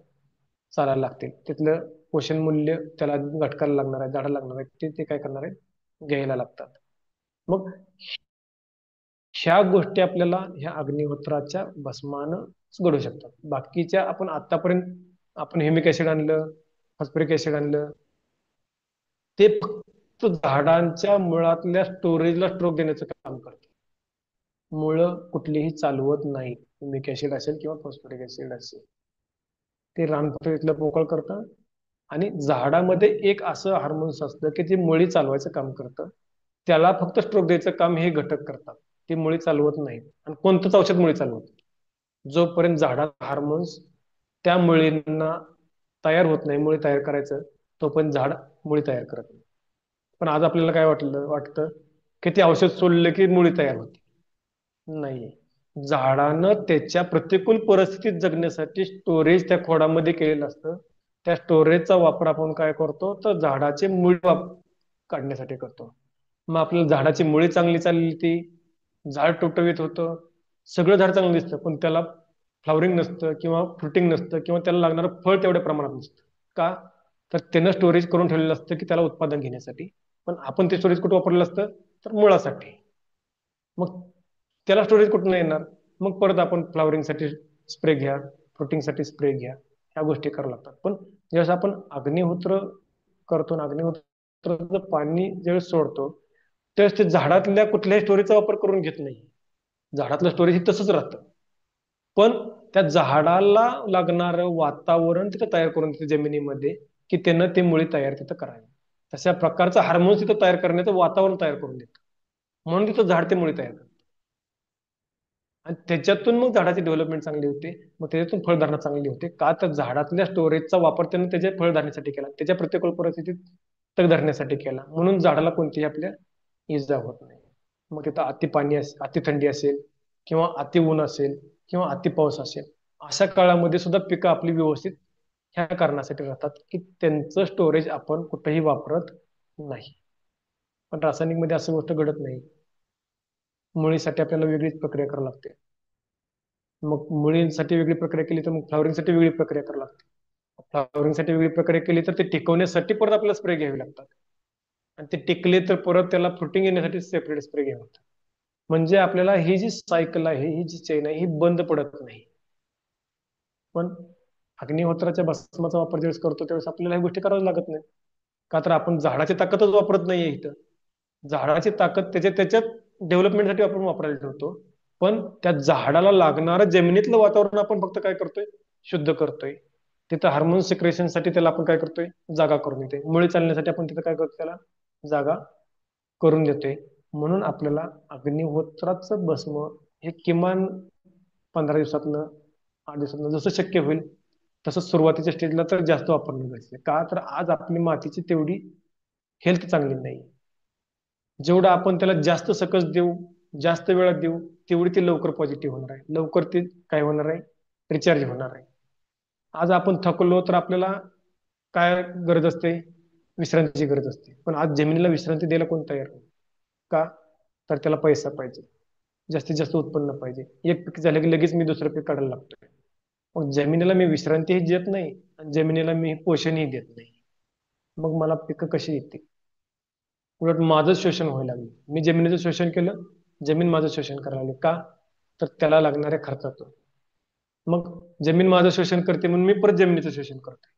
चालायला लागतील. तिथलं पोषण मूल्य त्याला घटकाला लागणार आहे, झाडाला लागणार आहे, ते ते काय करणार आहे, घ्यायला लागतात. मग ह्या गोष्टी आपल्याला ह्या अग्निहोत्राच्या भस्मानं घडू शकतात. बाकीच्या आपण आतापर्यंत आपण ह्युमिक ऍसिड आणलं, फॉस्फरिक ऍसिड आणलं, ते फक्त झाडांच्या मुळातल्या स्टोरेजला स्ट्रोक देण्याचं काम करतं. मुळं कुठलीही चालवत नाहीत. हुमिक ऍसिड असेल किंवा फॉस्फरिक ऍसिड असेल, ते रान फक्त पोकळ करतं. आणि झाडामध्ये एक असं हार्मोन्स असतं की ते मुळी चालवायचं काम करतं. त्याला फक्त स्ट्रोक द्यायचं काम हे घटक करतात. ती मुळी चालवत नाहीत आणि कोणतंच औषध मुळी चालवत नाही. जोपर्यंत झाडात हार्मोन्स त्या मुळींना तयार होत नाही, मुळी तयार करायचं, तोपर्यंत झाड मुळी तयार करत नाही. पण आज आपल्याला काय वाटतं की ते औषध सोडलं की मुळी तयार होते. नाही, झाडानं त्याच्या प्रतिकूल परिस्थितीत जगण्यासाठी स्टोरेज त्या खोडामध्ये केलेलं असतं. त्या स्टोरेजचा वापर आपण काय करतो तर झाडाची मुळी काढण्यासाठी करतो. मग आपल्याला झाडाची मुळी चांगली चालली, ती झाड टवटवीत होतं, सगळं झाड चांगलं दिसतं, पण त्याला फ्लॉवरिंग नसतं किंवा फ्रुटिंग नसतं किंवा त्याला लागणारं फळ तेवढ्या प्रमाणात नसतं. का? तर त्यानं स्टोरेज करून ठेवलेलं असतं की त्याला उत्पादन घेण्यासाठी. पण आपण ते स्टोरेज कुठं वापरलेलं असतं तर मुळासाठी. मग त्याला स्टोरेज कुठून येणार? मग परत आपण फ्लॉवरिंगसाठी स्प्रे घ्या, फ्रुटिंगसाठी स्प्रे घ्या, ह्या गोष्टी कराव्या लागतात. पण ज्यावेळेस आपण अग्निहोत्र करतो ना, अग्निहोत्राचं पाणी ज्यावेळेस सोडतो त्यावेळेस ते झाडातल्या कुठल्याही स्टोरेजचा वापर करून घेत नाही. झाडातलं स्टोरेज हे तसंच राहतं. पण त्या झाडाला लागणारं वातावरण तिथं तयार करून देते जमिनीमध्ये, की त्यानं ते मुळी तयार तिथं करावी. तशा प्रकारचं हार्मोन्स तिथं तयार करण्याचं वातावरण तयार करून देतं. म्हणून तिथं झाड ते मुळी तयार करतं. आणि त्याच्यातून मग झाडाची डेव्हलपमेंट चांगली होते. मग त्याच्यातून फळधारणा चांगली होते. का? तर झाडातल्या स्टोरेजचा वापर त्याने त्याच्या फळधारणेसाठी केला, त्याच्या प्रतिकूल परिस्थितीत तग धरण्यासाठी केला. म्हणून झाडाला कोणतीही आपल्या इजा होत नाही. मग तिथं अति पाणी अति थंडी असेल किंवा अति ऊन असेल किंवा अति पाऊस असेल, अशा काळामध्ये सुद्धा पिकं आपली व्यवस्थित ह्या कारणासाठी राहतात की त्यांचं स्टोरेज आपण कुठेही वापरत नाही. पण रासायनिक मध्ये असं गोष्ट घडत नाही. मुळीसाठी आपल्याला वेगळीच प्रक्रिया करावी लागते. मग मुळींसाठी वेगळी प्रक्रिया केली तर मग फ्लॉवरिंगसाठी वेगळी प्रक्रिया करावी लागते. फ्लॉवरिंगसाठी वेगळी प्रक्रिया केली तर ते टिकवण्यासाठी परत आपल्याला स्प्रे घ्यावे लागतात. आणि ते टिकले तर परत त्याला फ्रुटिंग येण्यासाठी सेपरेट स्प्रे घ्यावे लागतात. म्हणजे आपल्याला ही जी सायकल आहे, ही जी चेन आहे, ही बंद पडत नाही. पण अग्निहोत्राच्या भस्माचा वापर ज्यावेळेस करतो त्यावेळेस आपल्याला ह्या गोष्टी कराव्या लागत नाही. का? तर आपण झाडाची ताकदच वापरत नाहीये इथं. झाडाची ताकद त्याच्या त्याच्यात डेव्हलपमेंटसाठी आपण वापरायला ठेवतो. पण त्या झाडाला लागणारं जमिनीतलं वातावरण आपण फक्त काय करतोय, शुद्ध करतोय. तिथं हार्मोन सिक्रेशनसाठी त्याला आपण काय करतोय, जागा करून देतोय. मुळे चालण्यासाठी आपण तिथं काय करतो, त्याला जागा करून देतोय. म्हणून आपल्याला अग्निहोत्राचं भस्म हे किमान 15 दिवसातनं 8 दिवसातनं जसं शक्य होईल तसं सुरुवातीच्या स्टेजला तर जास्त वापरणं गरजेचं आहे. का? तर आज आपली मातीची तेवढी हेल्थ चांगली नाही. जेवढं आपण त्याला जास्त सकस देऊ, जास्त वेळात देऊ, तेवढी ती लवकर पॉझिटिव्ह होणार आहे, लवकर ती काय होणार आहे, रिचार्ज होणार आहे. आज आपण थकलो तर आपल्याला काय गरज असते, विश्रांतीची गरज असते. पण आज जमिनीला विश्रांती द्यायला कोण तयार नाही. का? तर त्याला पैसा पाहिजे, जास्तीत जास्त उत्पन्न पाहिजे. एक पीक झालं की लगेच मी दुसरं पीक काढायला लागतोय. मग जमिनीला मी विश्रांतीही देत नाही आणि जमिनीला मी पोषणही देत नाही. मग मला पिकं कशी येतील? उलट माझंच शोषण व्हायला लागलं. मी जमिनीचं शोषण केलं, जमीन माझं शोषण करायला लागली. का? तर त्याला लागणाऱ्या खर्चातून. मग जमीन माझं शोषण करते म्हणून मी परत जमिनीचं शोषण करतो.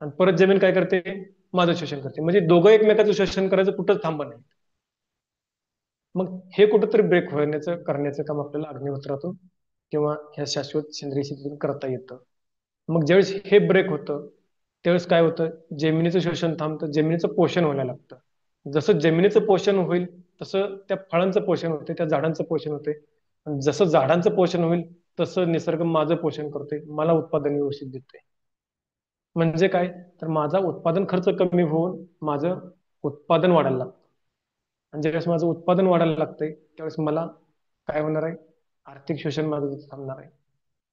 आणि परत जमीन काय करते, माझं शोषण करते. म्हणजे दोघं एकमेकाचं शोषण करायचं कुठंच थांबा नाही. मग हे कुठंतरी ब्रेक होण्याचं करण्याचं काम आपल्याला अग्निहोत्रातून किंवा ह्या शाश्वत सेंद्रिय शेतीतून करता येतं. मग ज्यावेळेस हे ब्रेक होतं त्यावेळेस काय होतं, जमिनीचं शोषण थांबतं, जमिनीचं पोषण व्हायला लागतं. जसं जमिनीचं पोषण होईल तसं त्या फळांचं पोषण होते, त्या झाडांचं पोषण होते. आणि जसं झाडांचं पोषण होईल तसं निसर्ग माझं पोषण करतोय, मला उत्पादन व्यवस्थित देतोय. म्हणजे काय, तर माझा उत्पादन खर्च कमी होऊन माझं उत्पादन वाढायला लागतं. आणि ज्यावेळेस माझं उत्पादन वाढायला लागतंय त्यावेळेस मला काय होणार आहे, आर्थिक शोषण माझं तिथं थांबणार आहे.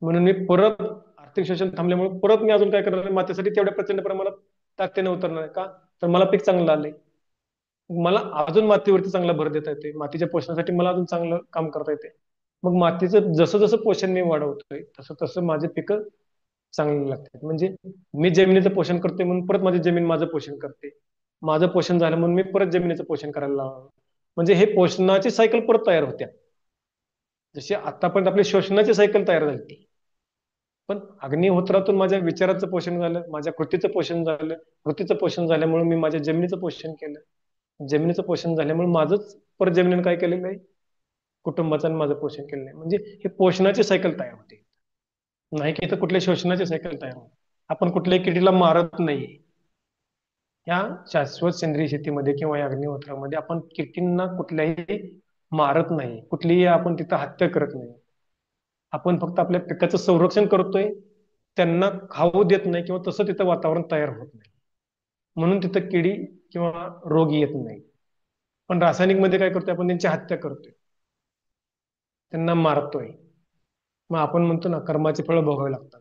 म्हणून मी परत आर्थिक शोषण थांबल्यामुळे परत मी अजून काय करणार आहे, मातीसाठी तेवढ्या प्रचंड प्रमाणात ताकदीने उतरणार आहे. का? तर मला पीक चांगलं आलंय, मला अजून मातीवरती चांगला भर देता येते, मातीच्या पोषणासाठी मला अजून चांगलं काम करता येते. मग मातीचं जसं जसं पोषण मी वाढवतोय तसं तसं माझे पिकं चांगली लागतात. म्हणजे मी जमिनीचं पोषण करते म्हणून परत माझी जमीन माझं पोषण करते, माझं पोषण झालं म्हणून मी परत जमिनीचं पोषण करायला लावतो. म्हणजे हे पोषणाची सायकल परत तयार होत्या. जशी आतापर्यंत आपली शोषणाची सायकल तयार झाली, पण अग्निहोत्रातून माझ्या विचाराचं पोषण झालं, माझ्या कृतीचं पोषण झालं, कृतीचं पोषण झाल्यामुळे मी माझ्या जमिनीचं पोषण केलं, जमिनीचं पोषण झाल्यामुळे माझंच परत जमिनीनं काय केलेलं आहे, कुटुंबाचं आणि माझं पोषण केलं नाही, म्हणजे हे पोषणाची सायकल तयार होते. नाही की इथं कुठल्या शोषणाची सायकल तयार होते. आपण कुठल्याही किडीला मारत नाही. या शाश्वत सेंद्रिय शेतीमध्ये किंवा या अग्निहोत्रामध्ये आपण किटींना कुठल्याही मारत नाही, कुठलीही आपण तिथं हत्या करत नाही. आपण फक्त आपल्या पिकाचं संरक्षण करतोय, त्यांना खाऊ देत नाही किंवा तसं तिथं वातावरण तयार होत नाही, म्हणून तिथं किडी किंवा रोग येत नाही. पण रासायनिक मध्ये काय करतोय, आपण त्यांची हत्या करतोय, त्यांना मारतोय. मग आपण म्हणतो ना, कर्माची फळं भोगावी लागतात.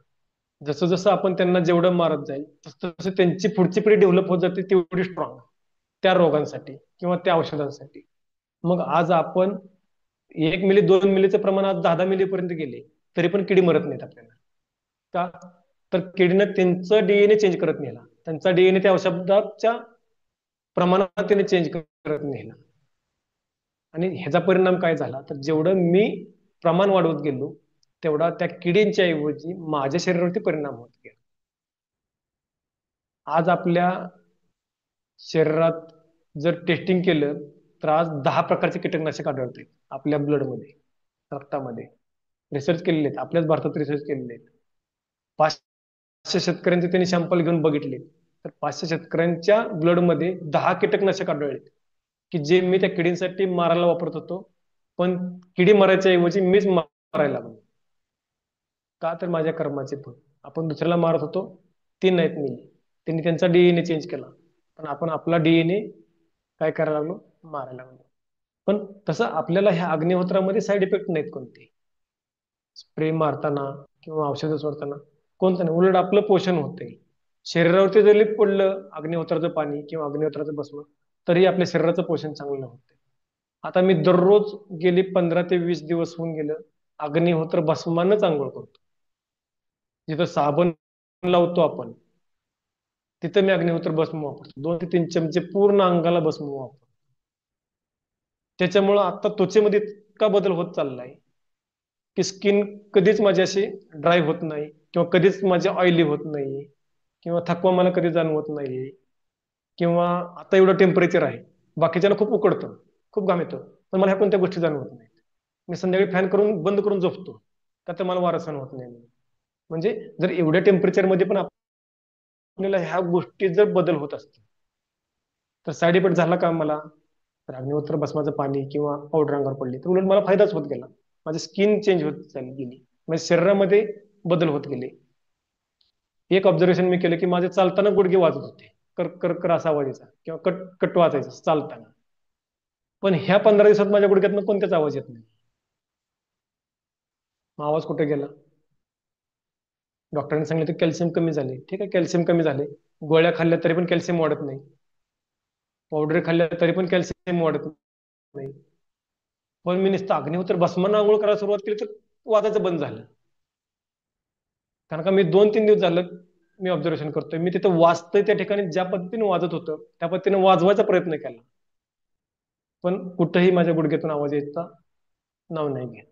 जसं जसं आपण त्यांना जेवढं मारत जाईल तसं तसं त्यांची पुढची पिढी डेव्हलप होत जाते, तेवढी स्ट्रॉंग त्या रोगांसाठी किंवा त्या औषधांसाठी. मग आज आपण 1 मिली 2 मिलीचं प्रमाण आज 10-10 मिलीपर्यंत गेले, तरी पण किडी मरत नाहीत आपल्याला. का? तर किडीनं त्यांचं डीएनए चेंज करत नेला, त्यांचा डीएनए त्या औषधाच्या प्रमाणात त्याने चेंज करत नेला. आणि ह्याचा परिणाम काय झाला, तर जेवढं मी प्रमाण वाढवत गेलो तेवढा त्या किडींच्या ऐवजी माझ्या शरीरावरती परिणाम होत गेला. आज आपल्या शरीरात जर टेस्टिंग केलं तर आज 10 प्रकारचे कीटकनाशक आढळते आपल्या ब्लडमध्ये, रक्तामध्ये. रिसर्च केलेले आहेत, आपल्याच भारतात रिसर्च केलेले आहेत. 500 शेतकऱ्यांचे त्यांनी सॅम्पल घेऊन बघितले, तर 500 शेतकऱ्यांच्या ब्लडमध्ये 10 कीटकनाशक आढळले की जे मी त्या किडींसाठी मारायला वापरत होतो, पण किडी मारायच्या ऐवजी मीच मारायला लागलो. का? तर माझ्या कर्माचे फळ. आपण दुसऱ्याला मारत होतो, ते नाहीत मी, त्यांनी त्यांचा डीएनए चेंज केला, पण आपण आपला डीएनए काय करायला लागलो, मारायला लागलो. पण तसं आपल्याला ह्या अग्निहोत्रामध्ये साईड इफेक्ट नाहीत कोणते, स्प्रे मारताना किंवा औषधं सोडताना कोणतं नाही, उलट आपलं पोषण होते. शरीरावरती जरी पडलं अग्निहोत्राचं पाणी किंवा अग्निहोत्राचं भस्म, तरी आपल्या शरीराचं पोषण चांगलं होतं. आता मी दररोज गेली 15 ते 20 दिवस होऊन गेलं अग्निहोत्र भस्मानच आंघोळ करतो. जिथं साबण लावतो आपण, तिथं मी अग्निहोत्र भस्म वापरतो, 2 ते 3 चमचे पूर्ण अंगाला भस्म वापरतो. त्याच्यामुळं आता त्वचेमध्ये इतका बदल होत चाललाय की स्किन कधीच माझी अशी ड्राय होत नाही किंवा कधीच माझी ऑइली होत नाही किंवा थकवा मला कधी जाणवत नाही. किंवा आता एवढं टेम्परेचर आहे, बाकीच्याला खूप उकडतं, खूप घाम येतो, पण मला ह्या कोणत्या गोष्टी जाणवत नाहीत. मी संध्याकाळी फॅन करून बंद करून झोपतो, का तर मला वारा सहन होत नाही. म्हणजे जर एवढ्या टेम्परेचरमध्ये पण आपल्याला ह्या गोष्टी जर बदल होत असतील तर साईड इफेक्ट झाला का मला, तर अग्निहोत्र भस्माचं पाणी किंवा पावडर अंगावर पडली तर उलट मला फायदाच होत गेला. माझी स्किन चेंज होत चालली गेली, म्हणजे शरीरामध्ये बदल होत गेले. एक ऑब्झर्वेशन मी केलं की माझे चालताना गुडघे वाजत होते, कर कर कर असा आवाज यायचा किंवा कट कट वाजायचा चालताना. पण ह्या 15 दिवसात माझ्या गुडघ्यातनं कोणत्याच आवाज येत नाही. मग आवाज कुठे गेला? डॉक्टरांनी सांगितलं कॅल्शियम कमी झाले. ठीक आहे, कॅल्शियम कमी झाले, गोळ्या खाल्ल्या तरी पण कॅल्शियम वाढत नाही, पावडर खाल्ल्या तरी पण कॅल्शियम वाढत नाही. पण मी नुसतं अग्निहोत्र भस्मानं आंघोळ करायला सुरुवात केली तर वाजायचं बंद झालं. कारण का मी 2-3 दिवस झालं मी ऑब्झर्वेशन करतोय, मी तिथं वाजतंय त्या ठिकाणी ज्या पद्धतीने वाजत होतं त्या पद्धतीने वाजवायचा प्रयत्न केला, पण कुठंही माझ्या गुडघ्यातून आवाज यायचा नाव नाही घेत.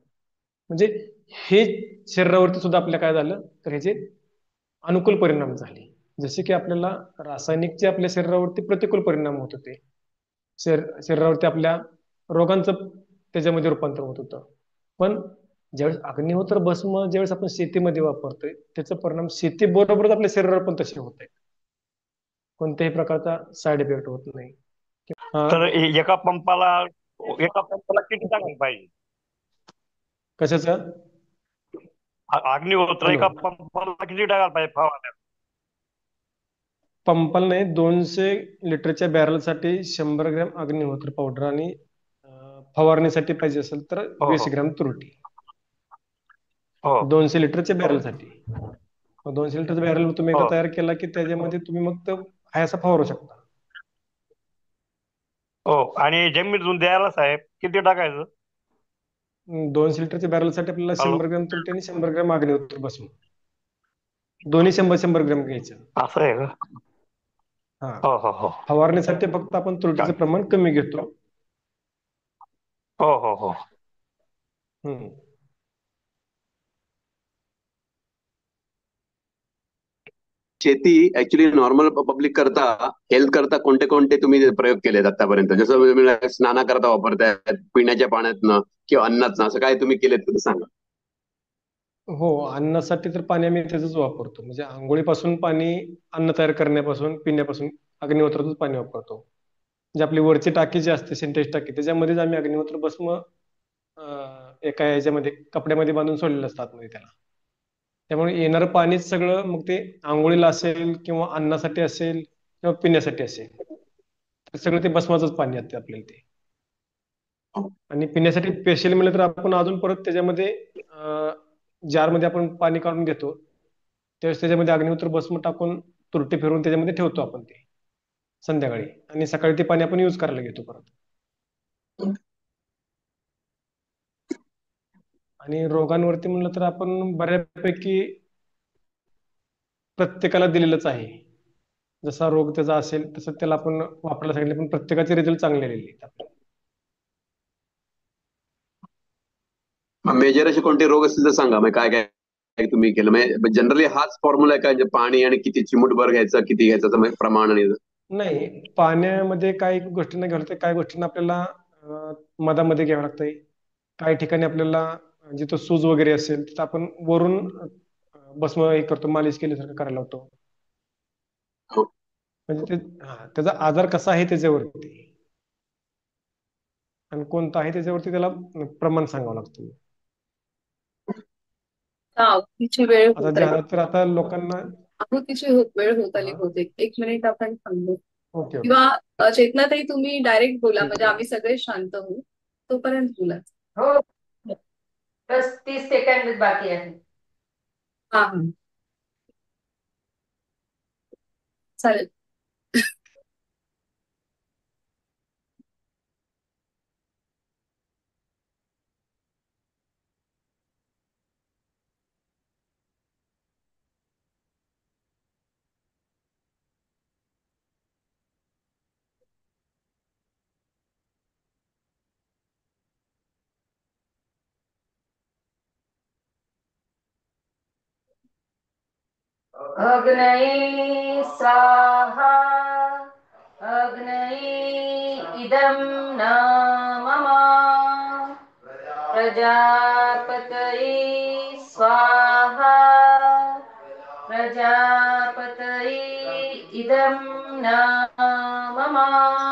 म्हणजे हे शरीरावरती सुद्धा आपल्या काय झालं, तर ह्याचे अनुकूल परिणाम झाले. जसे की आपल्याला रासायनिकचे आपल्या शरीरावरती प्रतिकूल परिणाम होत होते, शरीरावरती आपल्या रोगांचं त्याच्यामध्ये रूपांतर होत होतं. पण ज्यावेळेस अग्निहोत्र भस्म ज्यावेळेस आपण शेतीमध्ये वापरतोय त्याचा परिणाम शेतीबरोबरच आपल्या शरीरावर पण तसे होत आहे, कोणत्याही प्रकारचा साईड इफेक्ट होत नाही. तर एका पंपाला किती टाकायला पाहिजे कशाचं? अग्निहोत्र? हॅलो, एका पंपाला किती टाकायला पाहिजे फवारण्यात? पंपाला नाही, 200 लिटरच्या बॅरलसाठी 100 ग्रॅम अग्निहोत्र पावडर आणि फवारणीसाठी पाहिजे असेल तर हो 20 ग्रॅम तुरटी, हो 200 लिटरच्या बॅरलसाठी. 200 लिटरचा बॅरल तुम्ही हो एकदा तयार केला की त्याच्यामध्ये तुम्ही मग तो हाय असा फवारू शकता. हो. आणि जमिनीतून द्यायला साहेब किती टाकायचं? 200 लिटरच्या बॅरलसाठी आपल्याला हॅलो, 100 ग्रॅम तुरटी आणि 100 ग्रॅम अग्निहोत्र बसून, दोन्ही 100-100 ग्रॅम घ्यायचं. असं आहे का? हा, हो हो हो फवारणीसाठी फक्त आपण तुरटीचं चालेल. प्रमाण कमी घेतो. हो हो हो. हम्म. शेती ऍक्च्युली नॉर्मल पब्लिक करता हेल्थ करता कोणते कोणते तुम्ही प्रयोग केलेत आतापर्यंत, जसं म्हणजे स्नाना करता वापरतायत, पिण्याच्या पाण्यातनं किंवा अन्नातनं, असं काय तुम्ही केलेत तर सांगा. हो, अन्नासाठी तर पाणी आम्ही त्याचंच वापरतो. म्हणजे आंघोळीपासून पाणी, अन्न तयार करण्यापासून, पिण्यापासून अग्निहोत्रातच पाणी वापरतो. म्हणजे आपली वरची टाकी जी असते, सिंटेक्स टाकी, त्याच्यामध्येच आम्ही अग्निहोत्र भस्म एका याच्यामध्ये कपड्यामध्ये बांधून सोडलेलं असतं आतमध्ये त्याला. त्यामुळे येणारं पाणीच सगळं, मग ते आंघोळीला असेल किंवा अन्नासाठी असेल किंवा पिण्यासाठी असेल, तर सगळं ते भस्माचंच पाणी येतं आपल्याला ते. आणि पिण्यासाठी स्पेशल म्हणलं तर आपण अजून परत त्याच्यामध्ये जारमध्ये आपण पाणी काढून घेतो, त्यावेळेस त्याच्यामध्ये अग्निहोत्र भस्म टाकून तुरटी फिरवून त्याच्यामध्ये ठेवतो आपण ते संध्याकाळी, आणि सकाळी ते पाणी आपण युज करायला घेतो परत. आणि रोगांवरती म्हणलं तर आपण बऱ्यापैकी प्रत्येकाला दिलेलंच आहे. जसा रोग त्याचा असेल तसं त्याला आपण वापरायला सांगितलं, पण प्रत्येकाचे रिझल्ट चांगले आलेले आहेत आपल्याला. मेजर असे कोणते रोग असतील तर सांगा, मग काय काय तुम्ही केलं. म्हणजे जनरली हाच फॉर्म्युला आहे का, म्हणजे पाणी आणि किती चिमूटभर घ्यायचं, किती घ्यायचं, असं म्हणजे प्रमाण आणि नाही, पाण्यामध्ये काही गोष्टींना घ्यावं लागतं, काही गोष्टींना आपल्याला मधामध्ये घ्यावं लागतंय. काही ठिकाणी आपल्याला जिथं सूज वगैरे असेल तिथं आपण वरून भस्म हे करतो, मालिश केल्यासारखं करायला लावतो. हो. म्हणजे ते त्याचा आजार कसा आहे त्याच्यावरती, आणि कोणता आहे त्याच्यावरती त्याला प्रमाण सांगावं लागतं. आहुतीची वेळ आता होत आहे. झालं तर आता लोकांना. आहुतीची वेळ होत आली हा, होते. 1 मिनिट आपण थांबू, ओके ओके, किंवा चेतनाताई तुम्ही डायरेक्ट बोला, ठीक म्हणजे आहे. आम्ही सगळे शांत होऊ तोपर्यंत बोला. हो, बस 30 सेकंद बाकी आहे. हा, चालेल. अग्नये स्वाहा, अग्नये इदं न मम, प्रजापतये स्वाहा, प्रजापतये इदं न मम.